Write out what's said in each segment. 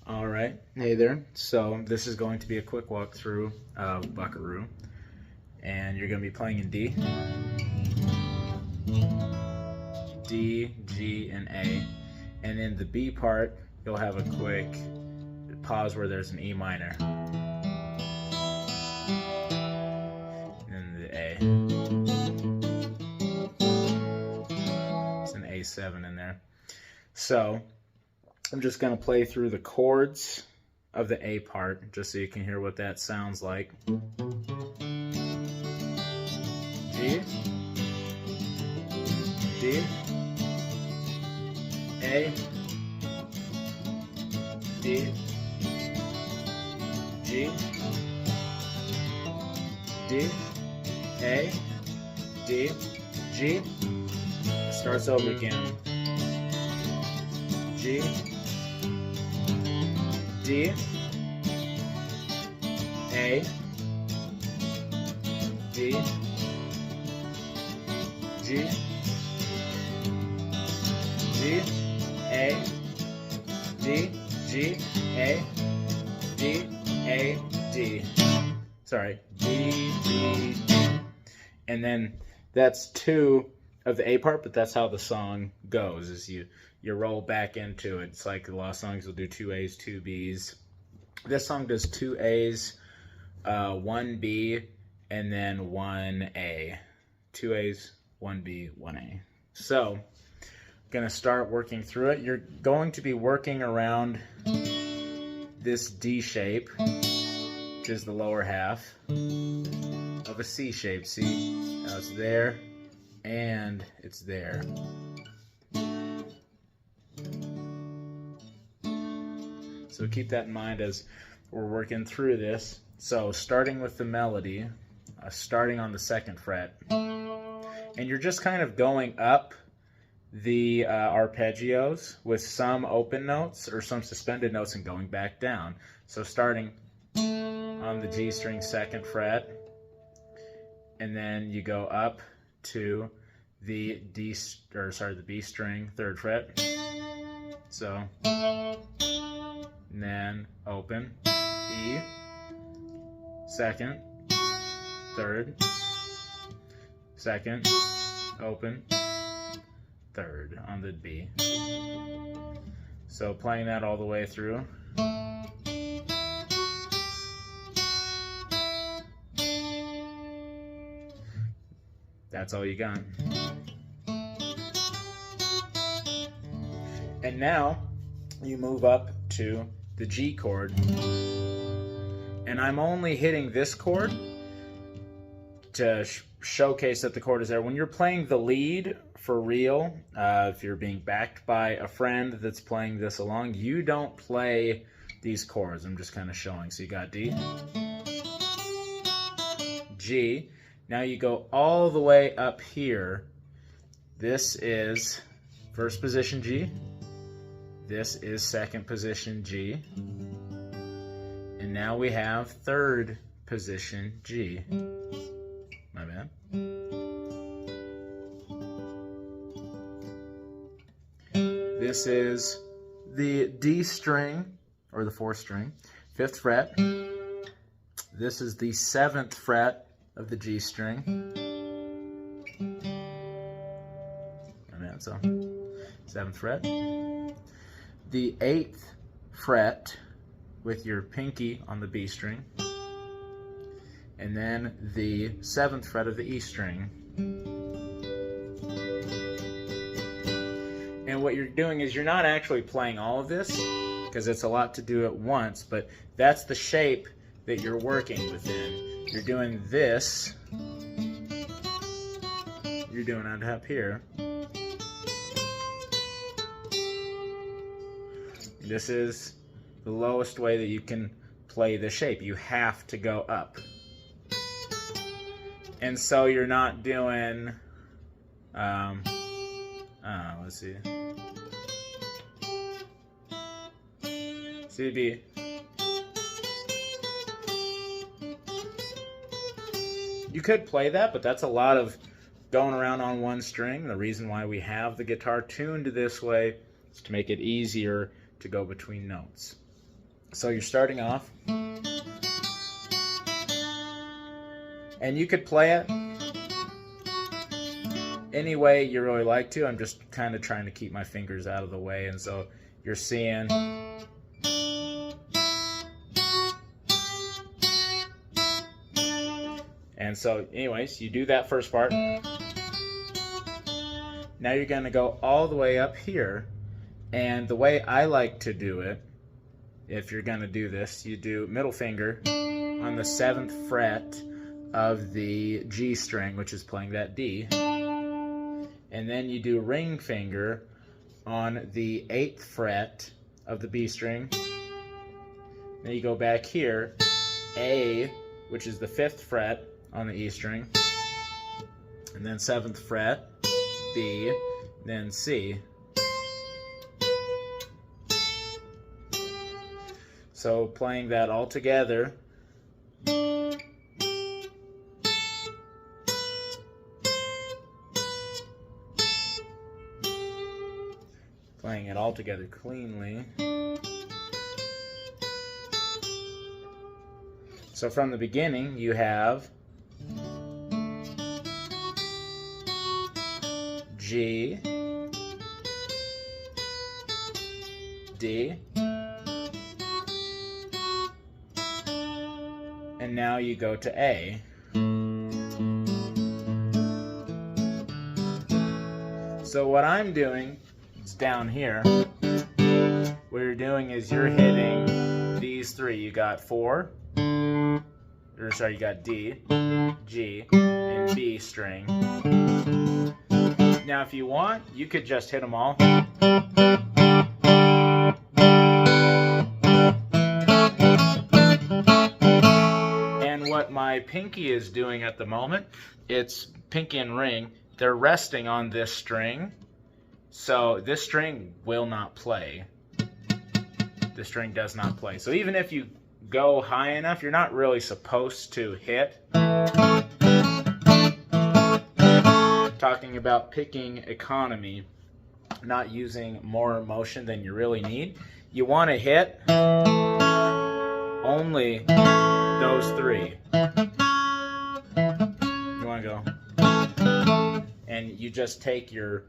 All right, hey there. So this is going to be a quick walkthrough of Buckaroo, and you're going to be playing in D, D, G, and A, and in the B part, you'll have a quick pause where there's an E minor, and the A. It's an A7 in there. So I'm just going to play through the chords of the A part, just so you can hear what that sounds like. G, D, A, D, G, D, A, D, G. Starts over again. G, D, A, D, G, G, A, D, G, A, D, A, D. Sorry, D, D, D. And then that's two of the A part, but that's how the song goes, is you roll back into it. It's like a lot of songs will do two A's, two B's. This song does two A's, one B, and then one A. Two A's, one B, one A. So, I'm gonna start working through it. You're going to be working around this D shape, which is the lower half of a C shape. See, now it's there, and it's there. So keep that in mind as we're working through this. So starting with the melody, starting on the second fret, and you're just kind of going up the arpeggios with some open notes or some suspended notes and going back down. So starting on the G string second fret, and then you go up to the B string third fret. So, and then open, E, second, third, second, open, third on the B. So playing that all the way through. That's all you got. And now you move up to the G chord. And I'm only hitting this chord to showcase that the chord is there. When you're playing the lead for real, if you're being backed by a friend that's playing this along, you don't play these chords. I'm just kind of showing. So you got D, G. Now you go all the way up here. This is first position G. This is second position G. And now we have third position G. My bad. This is the D string, or the fourth string, 5th fret. This is the 7th fret of the G string. My bad, so 7th fret. The 8th fret with your pinky on the B string, and then the 7th fret of the E string. And what you're doing is you're not actually playing all of this, because it's a lot to do at once, but that's the shape that you're working within. You're doing this, you're doing it up here. This is the lowest way that you can play the shape. You have to go up. And so you're not doing, let's see. C, B. You could play that, but that's a lot of going around on one string. The reason why we have the guitar tuned this way is to make it easier to go between notes. So you're starting off, and you could play it any way you really like to. I'm just kind of trying to keep my fingers out of the way, and so you're seeing. And so anyways, you do that first part. Now you're going to go all the way up here, and the way I like to do it, if you're going to do this, you do middle finger on the 7th fret of the G string, which is playing that D, and then you do ring finger on the 8th fret of the B string. Then you go back here, A, which is the 5th fret on the E string, and then 7th fret, B, then C. So playing that all together. Playing it all together cleanly. So from the beginning you have G, D, and now you go to A. So what I'm doing is down here. What you're doing is you're hitting these three. You got you got D, G, and B string. Now if you want, you could just hit them all. And what my pinky is doing at the moment, it's pinky and ring, they're resting on this string. So this string will not play. This string does not play. So even if you go high enough, you're not really supposed to hit. Talking about picking economy, not using more motion than you really need. You want to hit only those three. You want to go, and you just take your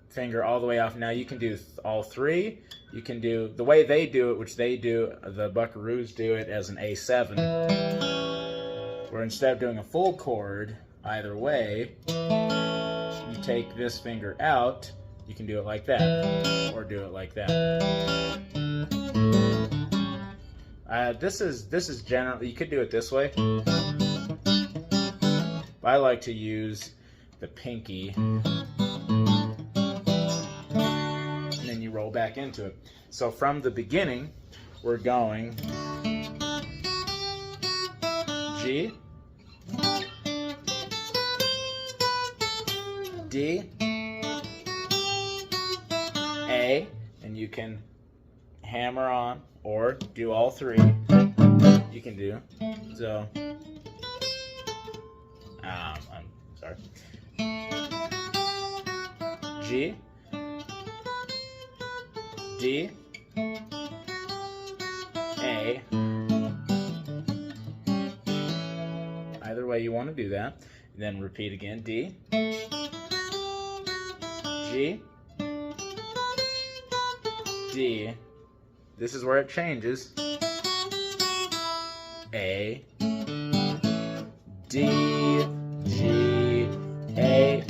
finger all the way off. Now you can do all three. You can do the way they do it, which they do, the Buckaroos do it as an A7, where instead of doing a full chord either way, you take this finger out. You can do it like that, or do it like that. This is generally, you could do it this way, but I like to use the pinky, and then you roll back into it. So from the beginning, we're going G, D, A, and you can hammer on or do all three. You can do so. I'm sorry. G, D, A. Either way you want to do that. And then repeat again. D, G, D. This is where it changes. A, D, G, A.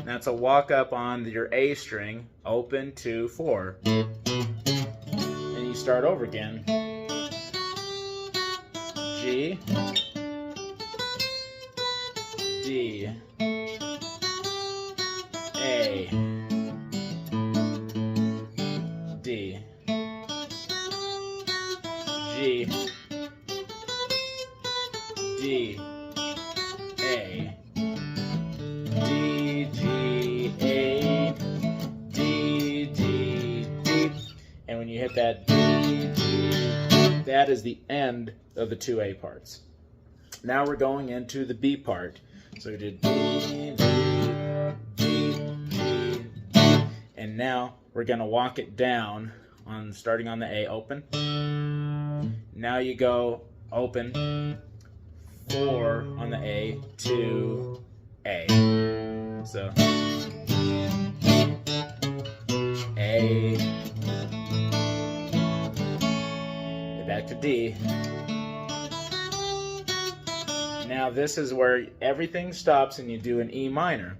That's a walk up on your A string, open 2, 4. And you start over again. G, D, A, D, G, D, A, D, G, A, D, D, D. And when you hit that D, G, that is the end of the 2 A parts. Now we're going into the B part. So we did D, D, D, D, D. And now we're going to walk it down on starting on the A, open. Now you go open 4 on the A to A. So A, back to D. Now this is where everything stops and you do an E minor.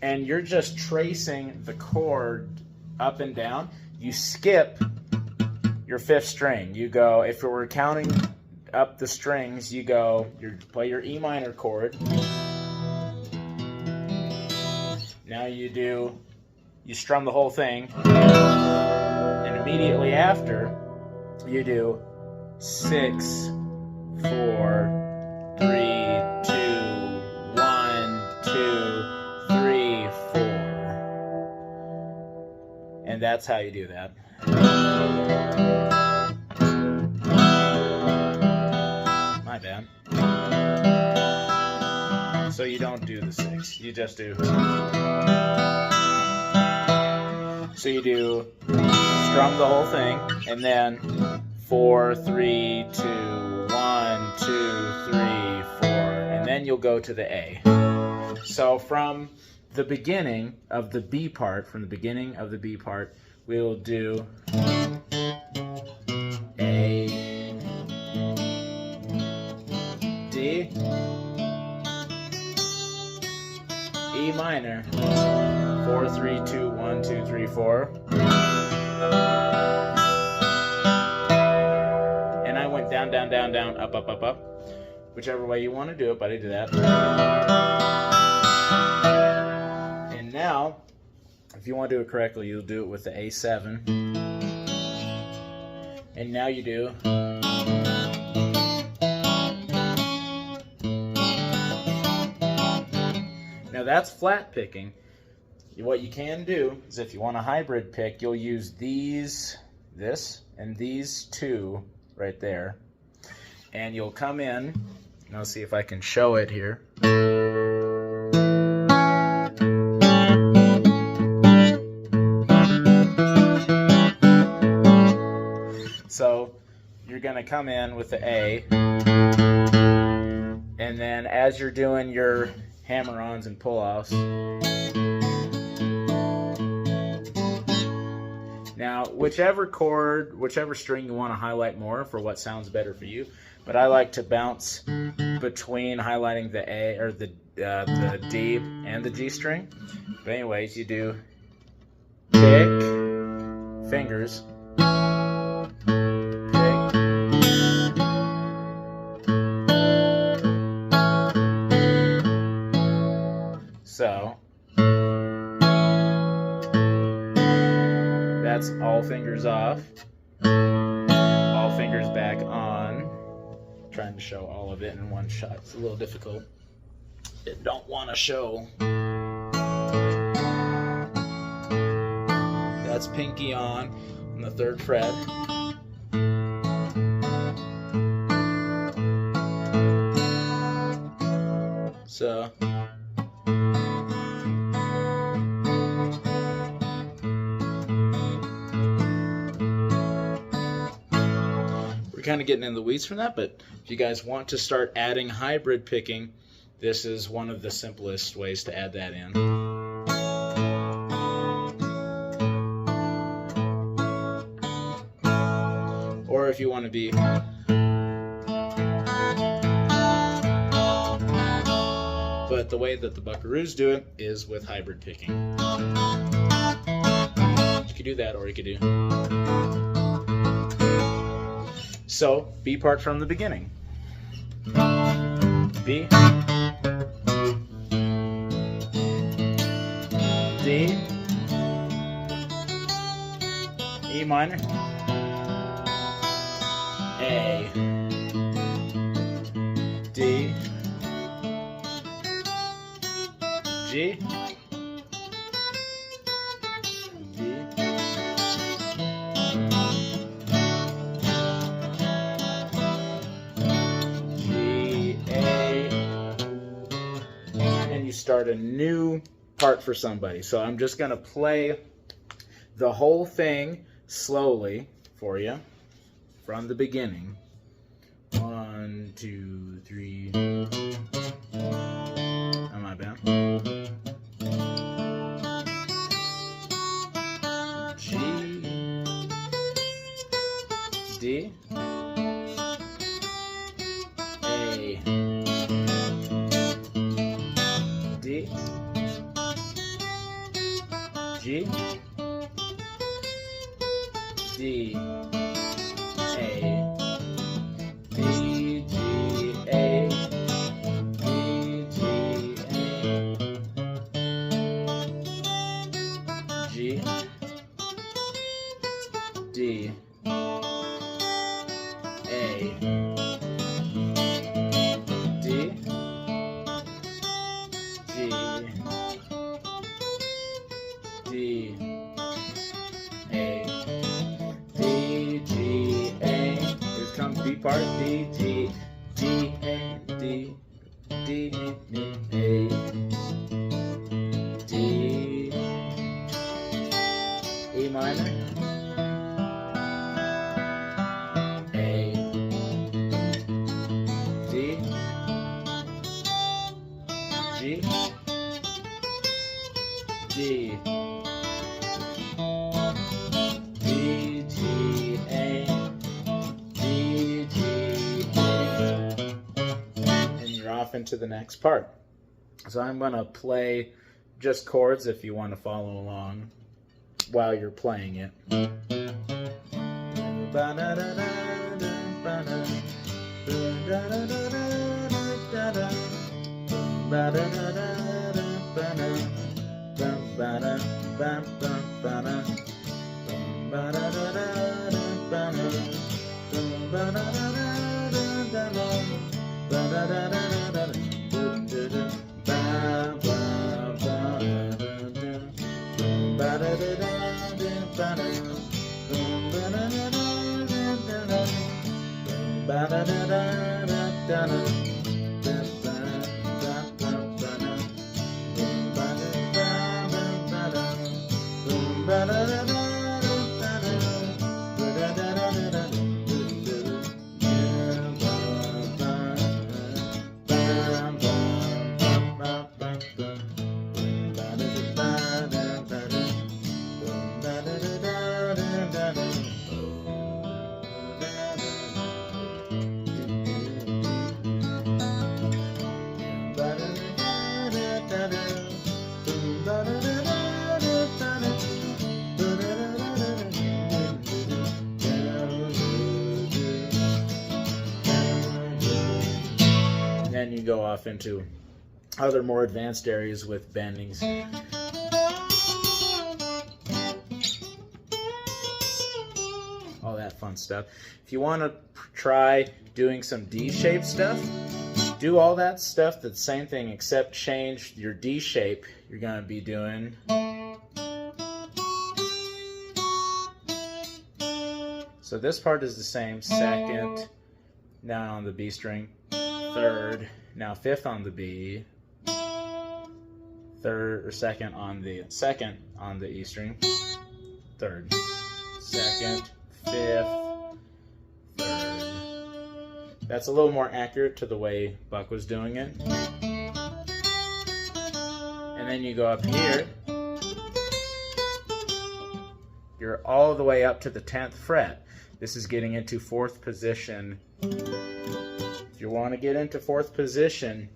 And you're just tracing the chord up and down. You skip your 5th string. You go, if we were counting up the strings, you go, you play your E minor chord. Now you strum the whole thing. And immediately after, you do 6, 4, 3, 2, 1, 2, 3, 4. And that's how you do that. My bad. So you don't do the 6, you just do. So you do strum the whole thing, and then 4, 3, 2, 1, 2, 3, 4, and then you'll go to the A. So from the beginning of the B part, we'll do A, D, E minor, 4, 3, 2, 1, 2, 3, 4. And I went down, down, down, down, up, up, up, up. Whichever way you want to do it, but I do that. And now, if you want to do it correctly, you'll do it with the A7. And now you do. Now that's flat picking. What you can do is, if you want a hybrid pick, you'll use this, and these two right there. And you'll come in, and I'll see if I can show it here. So you're going to come in with the A, and then as you're doing your hammer-ons and pull-offs, now whichever chord, whichever string you want to highlight more for what sounds better for you, but I like to bounce between highlighting the A or the D and the G string. But anyways, you do pick, fingers, pick, so that's all fingers off, all fingers back on. Trying to show all of it in one shot. It's a little difficult. I don't want to show. That's pinky on the 3rd fret. So we're kind of getting in the weeds from that, but if you guys want to start adding hybrid picking, this is one of the simplest ways to add that in. Or if you want to be but the way that the Buckaroos do it is with hybrid picking. You could do that, or you could do. So, B part from the beginning. B, D, E minor, A, D, G, D, G, A, and you start a new part for somebody. So I'm just going to play the whole thing slowly for you from the beginning. 1, 2, 3. Oh, my bad. G, D, A, D, G, D, A, D, G, A, D, G, A, G, D, A, D, G, D, A, D, G, A. Here comes B part. D, G, D, A, D, D, A, D, E minor, A, D, G, D, D, G, A, D, G, A, and you're off into the next part. So I'm going to play just chords if you want to follow along while you're playing it. Then you go off into other more advanced areas with bendings. All that fun stuff. If you want to try doing some D-shaped stuff, do all that stuff, the same thing, except change your D shape. You're going to be doing so this part is the same, second, down on the B string, third, now fifth on the B, third or second on the E string, third, second, fifth, third. That's a little more accurate to the way Buck was doing it. And then you go up here, you're all the way up to the 10th fret. This is getting into 4th position. If you want to get into 4th position,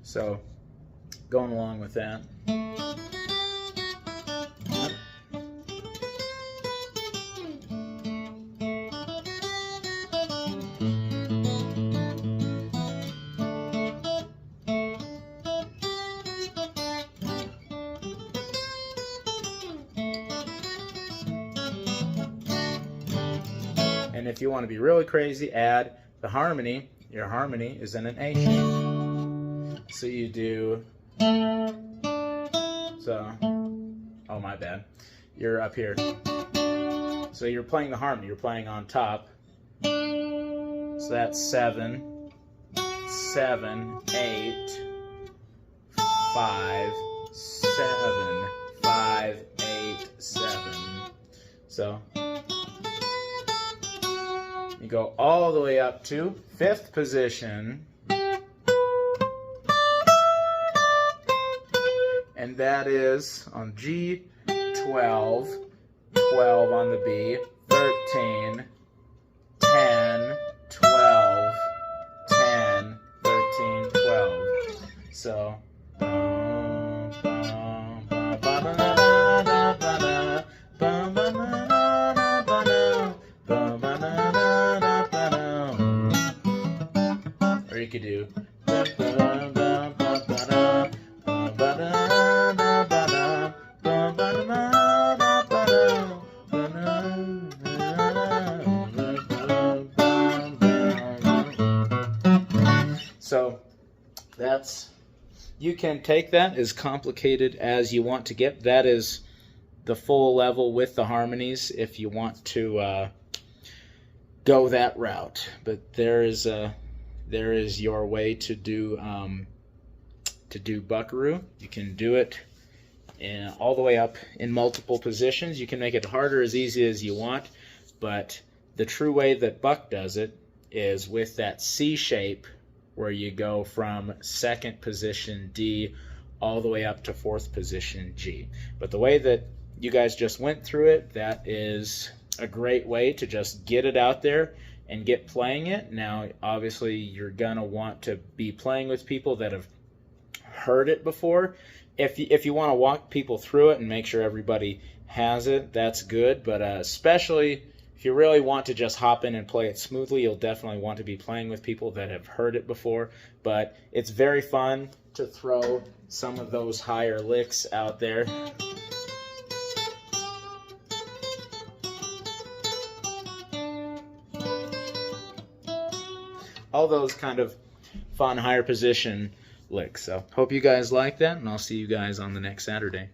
so going along with that. And if you want to be really crazy, add the harmony. Your harmony is in an A shape. So you do, oh my bad, you're up here. So you're playing the harmony, you're playing on top. So that's 7, 7, 8, 5, 7, 5, 8, 7. So you go all the way up to 5th position, and that is on G, 12, 12 on the B, 13, 10, 12, 10, 13, 12. So or you could do so that's, you can take that as complicated as you want to get. That is the full level with the harmonies if you want to go that route. But there is your way to do Buckaroo. You can do it all the way up in multiple positions. You can make it hard or as easy as you want, but the true way that Buck does it is with that C shape, where you go from 2nd position D all the way up to 4th position G. But the way that you guys just went through it, that is a great way to just get it out there and get playing it. Now, obviously, you're gonna want to be playing with people that have heard it before. If you want to walk people through it and make sure everybody has it, that's good. But especially if you really want to just hop in and play it smoothly, you'll definitely want to be playing with people that have heard it before. But it's very fun to throw some of those higher licks out there. All those kind of fun higher position licks. So hope you guys like that, and I'll see you guys on the next Saturday.